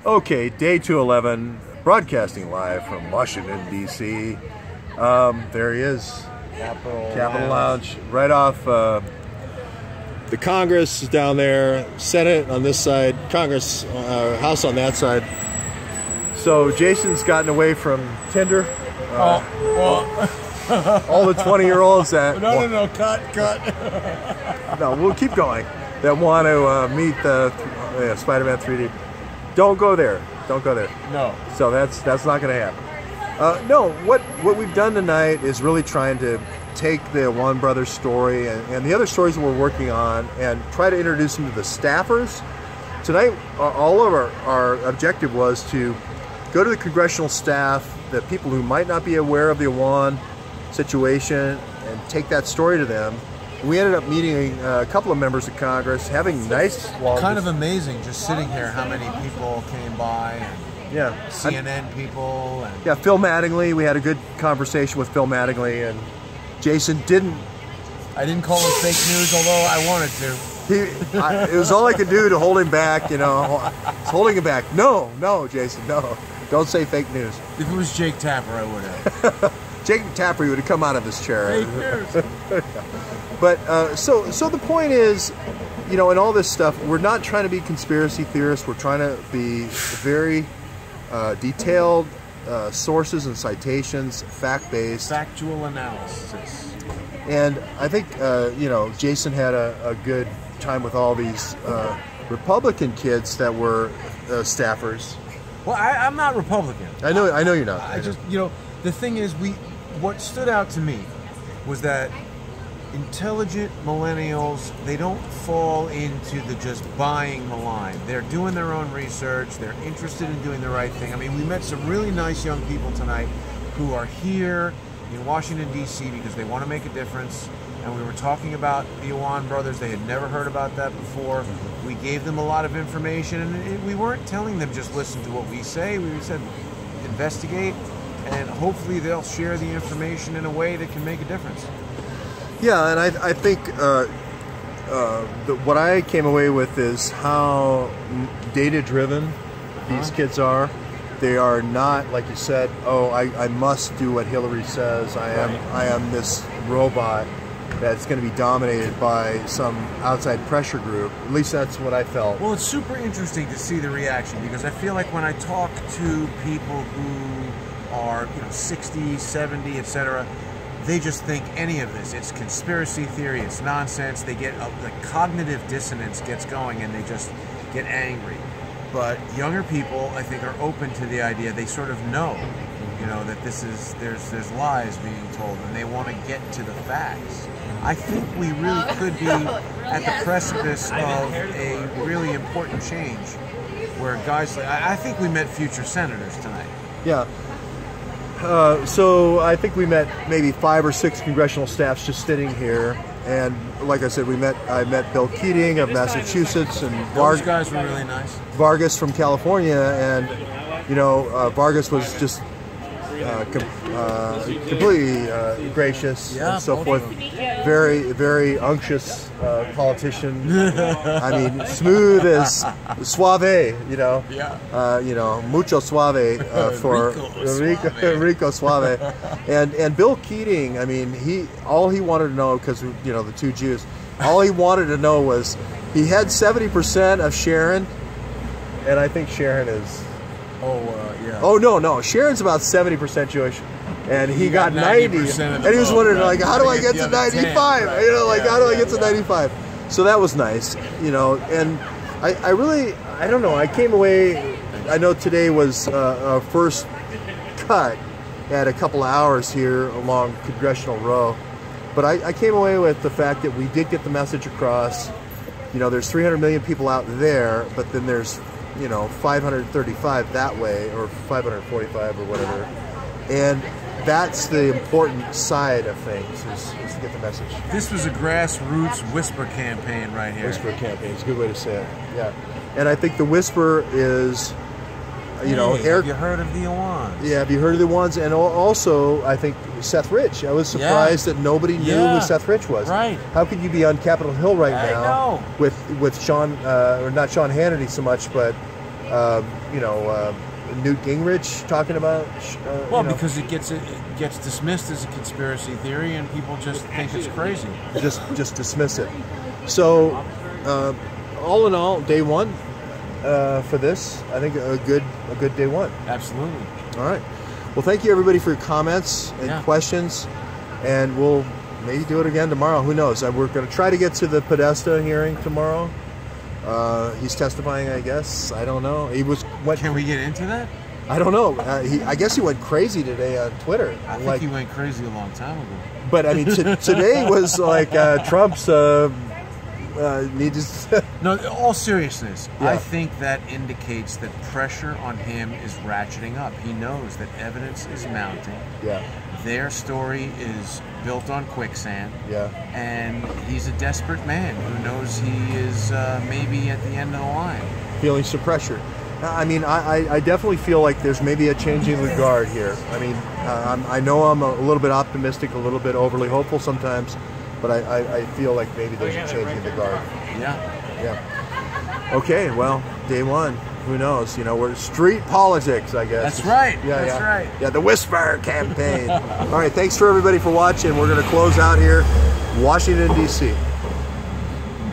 Okay, day 211, broadcasting live from Washington, D.C. There he is. Capitol Lounge. Right off the Congress is down there, Senate on this side, Congress, House on that side. So Jason's gotten away from Tinder. All the 20-year-olds that... No, cut. No, we'll keep going. That want to meet the Spider-Man 3D. Don't go there. No. So that's not going to happen. No, what we've done tonight is really trying to take the One Brothers story and the other stories that we're working on and try to introduce them to the staffers. Tonight, all of our objective was to go to the congressional staff, the people who might not be aware of the Iwan situation, and take that story to them. We ended up meeting a couple of members of Congress, having nice... Kind of amazing just sitting here how many people came by. And yeah. CNN people. And yeah, Phil Mattingly. We had a good conversation with Phil Mattingly, and Jason didn't... I didn't call him fake news, although I wanted to. It was all I could do to hold him back, holding him back. No, Jason, no. Don't say fake news. If it was Jake Tapper, I would have. Jake Tapper would have come out of his chair. Fake news. But so the point is, in all this stuff, we're not trying to be conspiracy theorists. We're trying to be very detailed sources and citations, fact-based. Factual analysis. And I think, Jason had a good time with all these Republican kids that were staffers. Well, I'm not Republican. I know you're not. I just, the thing is, what stood out to me was that intelligent millennials, they don't fall into the just buying the line. They're doing their own research. They're interested in doing the right thing. I mean, we met some really nice young people tonight who are here in Washington, D.C. because they want to make a difference. And we were talking about the Iwan brothers. They had never heard about that before. We gave them a lot of information, and we weren't telling them just listen to what we say. We said investigate, and hopefully they'll share the information in a way that can make a difference. Yeah, and I think what I came away with is how data-driven these kids are. They are not, like you said, I must do what Hillary says. I am this robot that's going to be dominated by some outside pressure group. At least that's what I felt. Well, it's super interesting to see the reaction, because I feel like when I talk to people who are 60, 70, etc., they just think any of this. It's conspiracy theory, it's nonsense. They get the cognitive dissonance gets going and they just get angry. But younger people, I think, are open to the idea. They sort of know, that there's lies being told, and they want to get to the facts. I think we really could be at the precipice of a really important change, where guys like, I think we met future senators tonight. Yeah. So I think we met maybe 5 or 6 congressional staffs just sitting here, and like I said, I met Bill Keating of Massachusetts, and those guys were really nice. Vargas from California, and Vargas was just completely gracious and so forth. Very, very unctuous politician. I mean, smooth as suave, mucho suave for Rico Suave. And Bill Keating, I mean, all he wanted to know, because the two Jews, all he wanted to know was he had 70% of Sharon, and I think Sharon is. Yeah. Oh no! Sharon's about 70% Jewish, and he got 90. And he was wondering, how do I get to 95? How do I get to 95? So that was nice, And I really, I don't know. I came away. I know today was our first cut at a couple of hours here along Congressional Row, but I came away with the fact that we did get the message across. There's 300 million people out there, but then there's 535 that way, or 545 or whatever, and that's the important side of things, is to get the message. This was a grassroots whisper campaign right here. Whisper campaign is a good way to say it. Yeah, and I think the whisper is, have you heard of the Iwans? Yeah, have you heard of the ones? And also, I think Seth Rich. I was surprised that nobody knew who Seth Rich was. Right. How could you be on Capitol Hill right now with Sean, or not Sean Hannity so much, but Newt Gingrich talking about. Because it gets dismissed as a conspiracy theory, and people just think it's crazy. Just dismiss it. So, all in all, day one for this, I think a good day one. Absolutely. All right. Well, thank you everybody for your comments and questions, and we'll maybe do it again tomorrow. Who knows? We're going to try to get to the Podesta hearing tomorrow. He's testifying, I guess. I don't know. Can we get into that? I don't know. I guess he went crazy today on Twitter. I think he went crazy a long time ago. But I mean, today was like Trump's needs. No, all seriousness, I think that indicates that pressure on him is ratcheting up. He knows that evidence is mounting. Yeah. Their story is built on quicksand. Yeah. And he's a desperate man who knows he is maybe at the end of the line. Feeling some pressure. I mean, I definitely feel like there's maybe a changing of the guard here. I mean, I know I'm a little bit optimistic, a little bit overly hopeful sometimes, but I feel like maybe there's a changing of the guard. Yeah. Yeah. Okay, well, day one. Who knows? We're street politics, I guess. That's right. Yeah, That's right. Yeah, the Whisper campaign. All right, thanks for everybody for watching. We're going to close out here, Washington, D.C.